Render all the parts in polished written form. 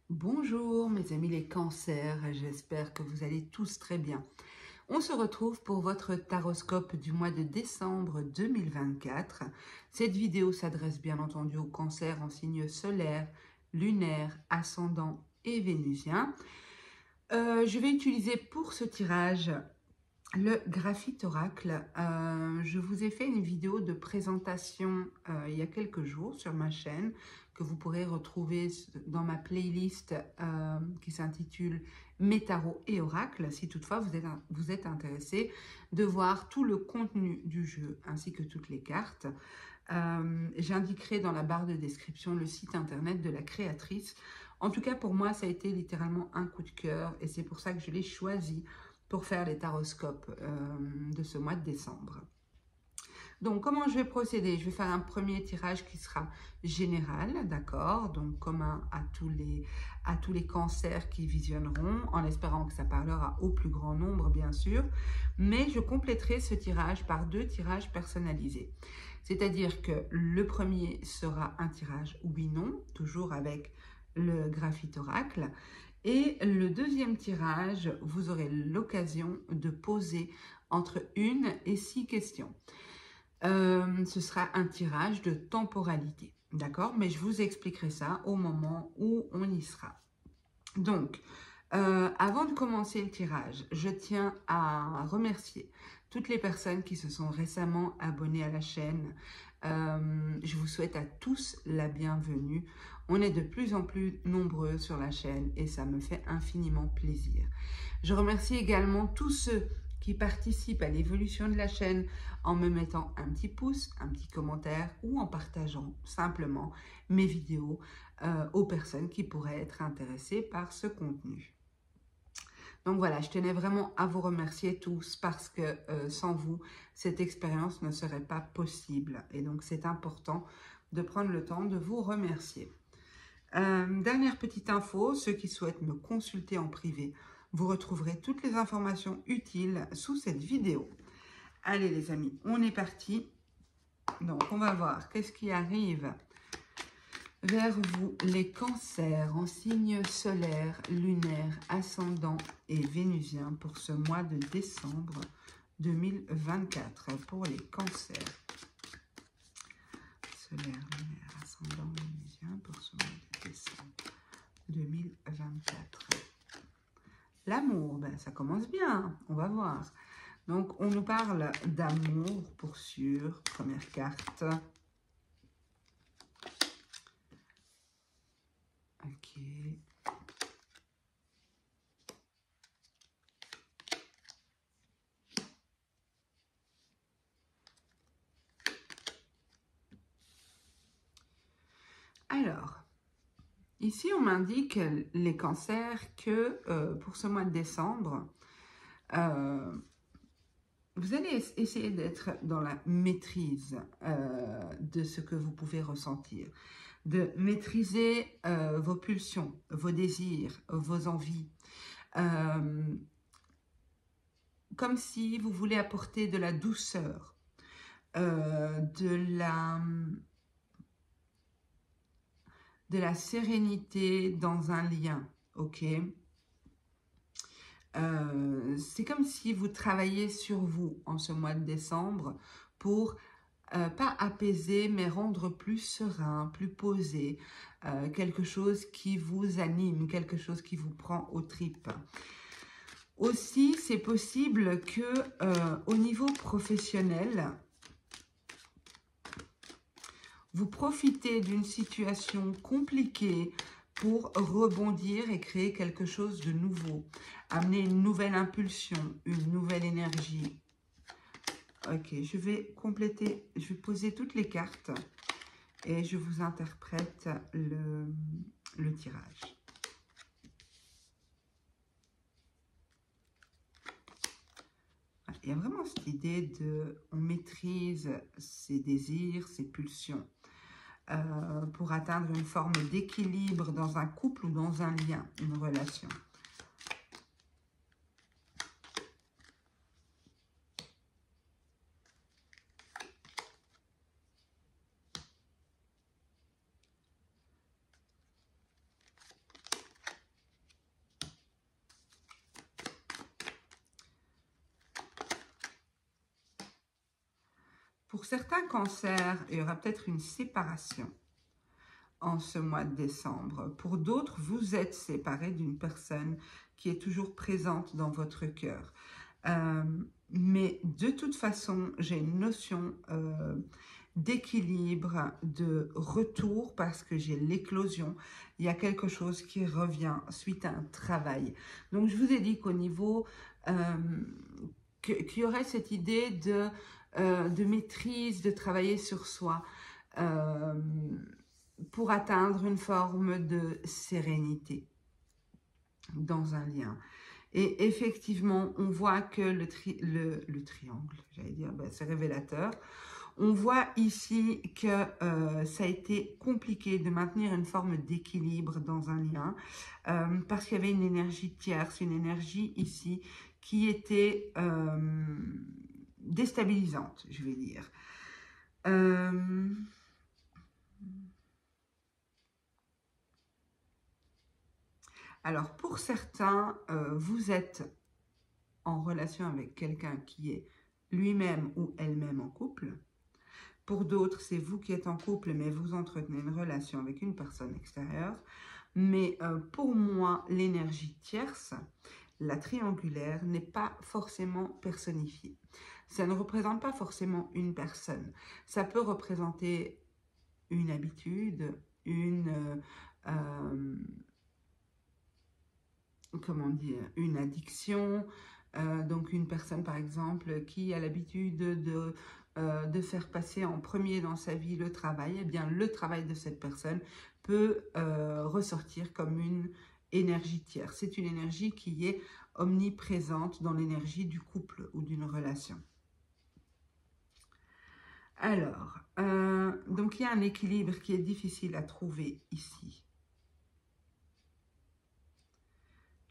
Bonjour mes amis les cancers, j'espère que vous allez tous très bien. On se retrouve pour votre taroscope du mois de décembre 2024. Cette vidéo s'adresse bien entendu aux cancers en signe solaire, lunaire, ascendant et vénusien. Je vais utiliser pour ce tirage le graphite oracle. Je vous ai fait une vidéo de présentation il y a quelques jours sur ma chaîne que vous pourrez retrouver dans ma playlist qui s'intitule Mes tarots et oracles, si toutefois vous êtes intéressé de voir tout le contenu du jeu ainsi que toutes les cartes. J'indiquerai dans la barre de description le site internet de la créatrice. En tout cas, pour moi, ça a été littéralement un coup de cœur et c'est pour ça que je l'ai choisi pour faire les taroscopes de ce mois de décembre. Donc, comment je vais procéder? Je vais faire un premier tirage qui sera général, d'accord? Donc, commun à tous les cancers qui visionneront, en espérant que ça parlera au plus grand nombre, bien sûr. Mais je compléterai ce tirage par 2 tirages personnalisés. C'est-à-dire que le premier sera un tirage oui-non, toujours avec le graphite oracle. Et le deuxième tirage, vous aurez l'occasion de poser entre 1 et 6 questions. Ce sera un tirage de temporalité, d'accord? Mais je vous expliquerai ça au moment où on y sera. Donc, avant de commencer le tirage, je tiens à remercier toutes les personnes qui se sont récemment abonnées à la chaîne. Je vous souhaite à tous la bienvenue. On est de plus en plus nombreux sur la chaîne et ça me fait infiniment plaisir. Je remercie également tous ceux qui participent à l'évolution de la chaîne en me mettant un petit pouce, un petit commentaire ou en partageant simplement mes vidéos aux personnes qui pourraient être intéressées par ce contenu. Donc voilà, je tenais vraiment à vous remercier tous parce que sans vous, cette expérience ne serait pas possible. Et donc c'est important de prendre le temps de vous remercier. Dernière petite info, ceux qui souhaitent me consulter en privé, vous retrouverez toutes les informations utiles sous cette vidéo. Allez les amis, on est parti. Donc on va voir qu'est-ce qui arrive vers vous les cancers en signe solaire, lunaire, ascendant et vénusien pour ce mois de décembre 2024 pour les cancers. Solaire, lunaire, ascendant, vénusien pour ce mois de décembre 2024. L'amour, ben, ça commence bien, on va voir. Donc, on nous parle d'amour, pour sûr. Première carte. Ok. Alors, ici, on m'indique, les cancers, que pour ce mois de décembre, vous allez essayer d'être dans la maîtrise de ce que vous pouvez ressentir, de maîtriser vos pulsions, vos désirs, vos envies, comme si vous voulez apporter de la douceur, de la sérénité dans un lien, ok? C'est comme si vous travailliez sur vous en ce mois de décembre pour pas apaiser, mais rendre plus serein, plus posé, quelque chose qui vous anime, quelque chose qui vous prend aux tripes. Aussi, c'est possible que au niveau professionnel, vous profitez d'une situation compliquée pour rebondir et créer quelque chose de nouveau, amener une nouvelle impulsion, une nouvelle énergie. Ok, je vais compléter, je vais poser toutes les cartes et je vous interprète le tirage. Il y a vraiment cette idée de, on maîtrise ses désirs, ses pulsions pour atteindre une forme d'équilibre dans un couple ou dans un lien, une relation. Pour certains cancers, il y aura peut-être une séparation en ce mois de décembre. Pour d'autres, vous êtes séparés d'une personne qui est toujours présente dans votre cœur. Mais de toute façon, j'ai une notion d'équilibre, de retour, parce que j'ai l'éclosion. Il y a quelque chose qui revient suite à un travail. Donc, je vous ai dit qu'au niveau, qu'il y aurait cette idée de maîtrise, de travailler sur soi, pour atteindre une forme de sérénité dans un lien. Et effectivement, on voit que le triangle, j'allais dire, ben, c'est révélateur. On voit ici que ça a été compliqué de maintenir une forme d'équilibre dans un lien parce qu'il y avait une énergie tierce, une énergie ici qui était déstabilisante, je vais dire. Alors, pour certains, vous êtes en relation avec quelqu'un qui est lui-même ou elle-même en couple. Pour d'autres, c'est vous qui êtes en couple, mais vous entretenez une relation avec une personne extérieure. Mais pour moi, l'énergie tierce, la triangulaire, n'est pas forcément personnifiée. Ça ne représente pas forcément une personne. Ça peut représenter une habitude, comment dire, une addiction, donc une personne par exemple qui a l'habitude de faire passer en premier dans sa vie le travail, eh bien le travail de cette personne peut ressortir comme une énergie tierce. C'est une énergie qui est omniprésente dans l'énergie du couple ou d'une relation. Alors, donc il y a un équilibre qui est difficile à trouver ici.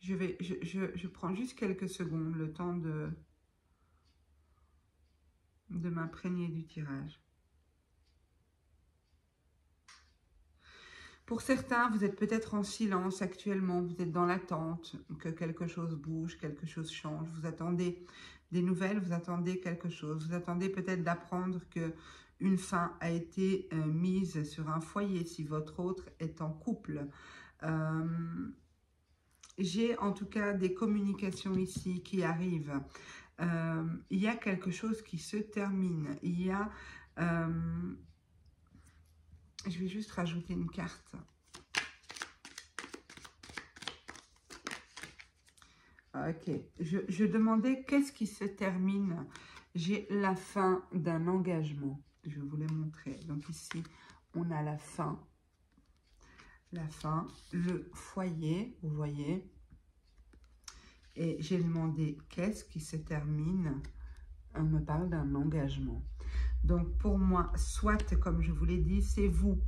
Je prends juste quelques secondes, le temps de m'imprégner du tirage. Pour certains, vous êtes peut-être en silence actuellement, vous êtes dans l'attente que quelque chose bouge, quelque chose change. Vous attendez des nouvelles, vous attendez quelque chose. Vous attendez peut-être d'apprendre qu'une fin a été mise sur un foyer si votre autre est en couple. J'ai en tout cas des communications ici qui arrivent. Il y a quelque chose qui se termine. Il y a... je vais juste rajouter une carte. Ok. Je demandais qu'est-ce qui se termine. J'ai la fin d'un engagement. Je vais vous les montrer. Donc ici, on a la fin. La fin, le foyer, vous voyez. Et j'ai demandé qu'est-ce qui se termine. On me parle d'un engagement. Donc pour moi, soit, comme je vous l'ai dit, c'est vous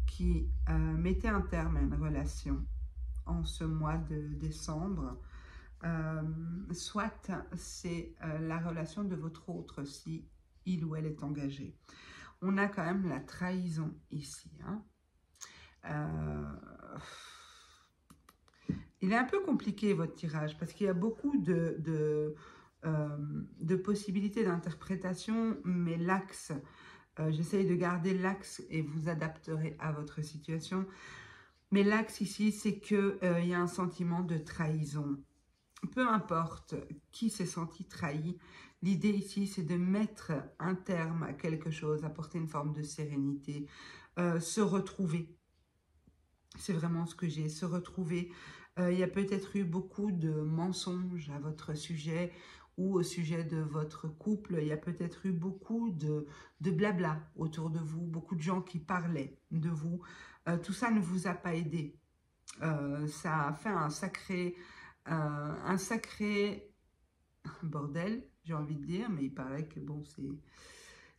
qui mettez un terme à une relation en ce mois de décembre. Soit c'est la relation de votre autre si il ou elle est engagé. On a quand même la trahison ici. Hein. Il est un peu compliqué votre tirage parce qu'il y a beaucoup de possibilités d'interprétation, mais l'axe, j'essaye de garder l'axe et vous adapterez à votre situation. Mais l'axe ici, c'est qu'il y a un sentiment de trahison. Peu importe qui s'est senti trahi, l'idée ici, c'est de mettre un terme à quelque chose, apporter une forme de sérénité, se retrouver. C'est vraiment ce que j'ai, se retrouver. Il y a peut-être eu beaucoup de mensonges à votre sujet ou au sujet de votre couple. Il y a peut-être eu beaucoup de blabla autour de vous, beaucoup de gens qui parlaient de vous. Tout ça ne vous a pas aidé. Ça a fait un sacré bordel, j'ai envie de dire, mais il paraît que bon,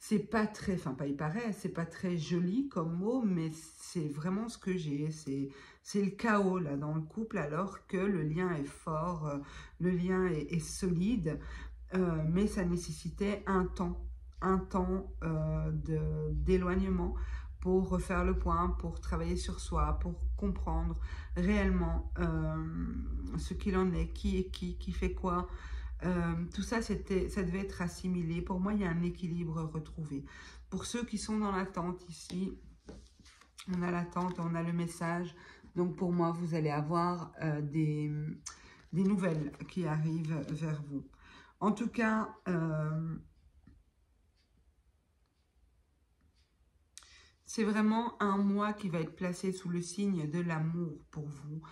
c'est pas très, enfin pas il paraît, c'est pas très joli comme mot, mais c'est vraiment ce que j'ai, c'est le chaos là dans le couple alors que le lien est fort, le lien est solide, mais ça nécessitait un temps d'éloignement pour refaire le point, pour travailler sur soi, pour comprendre réellement ce qu'il en est, qui est qui fait quoi, Tout ça, ça devait être assimilé. Pour moi, il y a un équilibre retrouvé. Pour ceux qui sont dans l'attente ici, on a l'attente, on a le message. Donc pour moi, vous allez avoir des nouvelles qui arrivent vers vous. En tout cas, c'est vraiment un mois qui va être placé sous le signe de l'amour pour vous.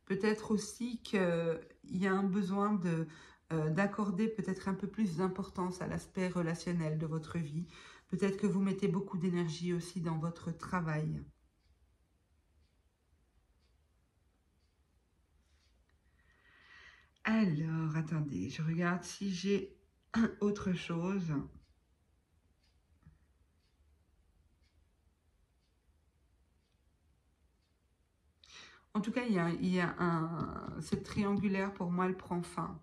Peut-être aussi qu'il y a un besoin d'accorder peut-être un peu plus d'importance à l'aspect relationnel de votre vie. Peut-être que vous mettez beaucoup d'énergie aussi dans votre travail. Alors, attendez, je regarde si j'ai autre chose. En tout cas, cette triangulaire, pour moi, elle prend fin.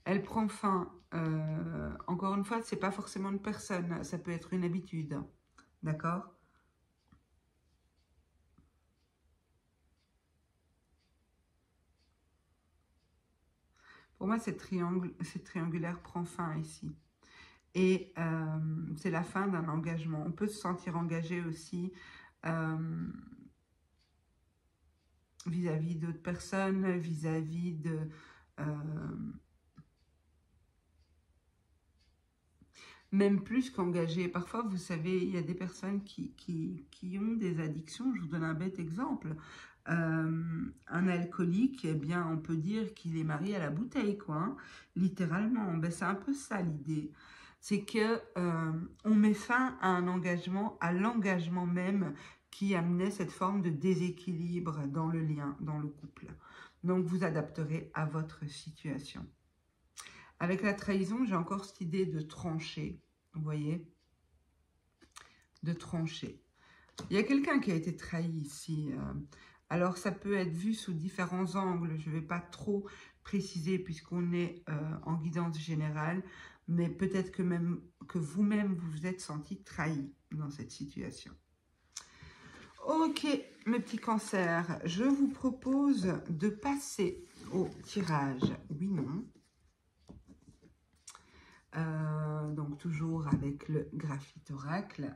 Elle prend fin, encore une fois, c'est pas forcément une personne, ça peut être une habitude. D'accord ? Pour moi, cette triangulaire prend fin ici. Et c'est la fin d'un engagement. On peut se sentir engagé aussi vis-à-vis d'autres personnes, vis-à-vis de... même plus qu'engagé. Parfois, vous savez, il y a des personnes qui ont des addictions. Je vous donne un bête exemple. Un alcoolique, eh bien, on peut dire qu'il est marié à la bouteille, quoi. Hein, littéralement. Ben, c'est un peu ça l'idée. C'est que on met fin à un engagement, à l'engagement même qui amenait cette forme de déséquilibre dans le lien, dans le couple. Donc, vous adapterez à votre situation. Avec la trahison, j'ai encore cette idée de trancher, vous voyez, de trancher. Il y a quelqu'un qui a été trahi ici. Alors, ça peut être vu sous différents angles. Je ne vais pas trop préciser puisqu'on est en guidance générale, mais peut-être que vous-même, vous vous êtes senti trahi dans cette situation. Ok, mes petits cancers, je vous propose de passer au tirage oui-non. Donc toujours avec le graphite oracle.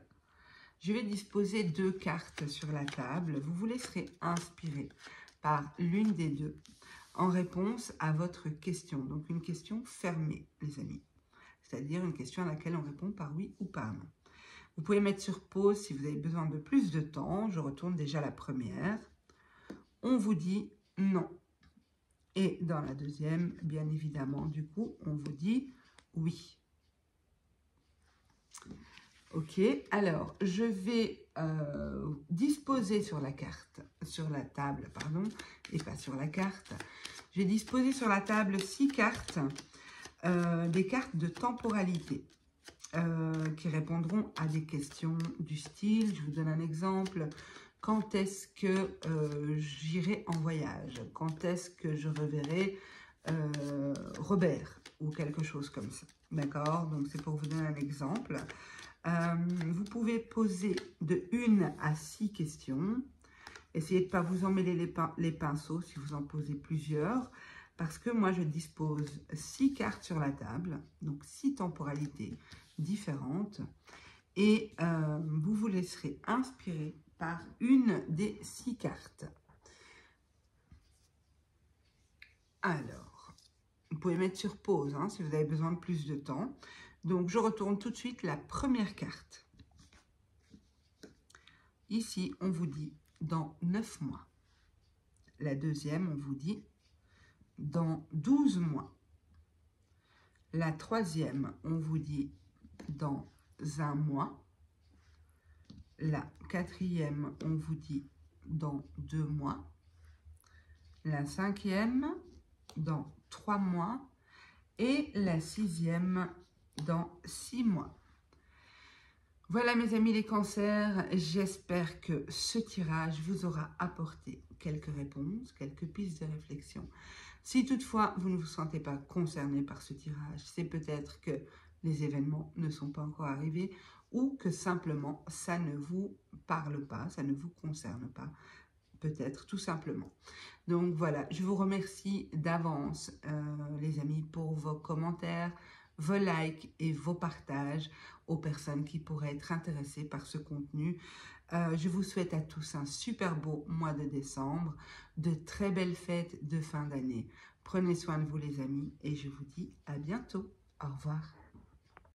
Je vais disposer 2 cartes sur la table. Vous vous laisserez inspirer par l'une des deux en réponse à votre question. Donc une question fermée, les amis. C'est-à-dire une question à laquelle on répond par oui ou par non. Vous pouvez mettre sur pause si vous avez besoin de plus de temps. Je retourne déjà la première. On vous dit non. Et dans la deuxième, bien évidemment, du coup, on vous dit oui. Ok, alors je vais disposer sur la table, pardon, et pas sur la carte. Je vais disposer sur la table 6 cartes, des cartes de temporalité qui répondront à des questions du style. Je vous donne un exemple. Quand est-ce que j'irai en voyage? Quand est-ce que je reverrai Robert? Ou quelque chose comme ça. D'accord? Donc c'est pour vous donner un exemple. Vous pouvez poser de 1 à 6 questions. Essayez de ne pas vous emmêler les pinceaux si vous en posez plusieurs. Parce que moi, je dispose 6 cartes sur la table. Donc 6 temporalités différentes. Et vous vous laisserez inspirer par une des 6 cartes. Alors, vous pouvez mettre sur pause hein, si vous avez besoin de plus de temps. Donc, je retourne tout de suite la première carte. Ici, on vous dit dans 9 mois. La deuxième, on vous dit dans 12 mois. La troisième, on vous dit dans 1 mois. La quatrième, on vous dit dans 2 mois. La cinquième, dans 3 mois. Et la sixième, dans 6 mois. Voilà mes amis les cancers, j'espère que ce tirage vous aura apporté quelques réponses, quelques pistes de réflexion. Si toutefois vous ne vous sentez pas concerné par ce tirage, c'est peut-être que les événements ne sont pas encore arrivés ou que simplement ça ne vous parle pas, ça ne vous concerne pas, peut-être tout simplement. Donc voilà, je vous remercie d'avance les amis pour vos commentaires, vos likes et vos partages aux personnes qui pourraient être intéressées par ce contenu. Je vous souhaite à tous un super beau mois de décembre, de très belles fêtes de fin d'année. Prenez soin de vous les amis et je vous dis à bientôt. Au revoir.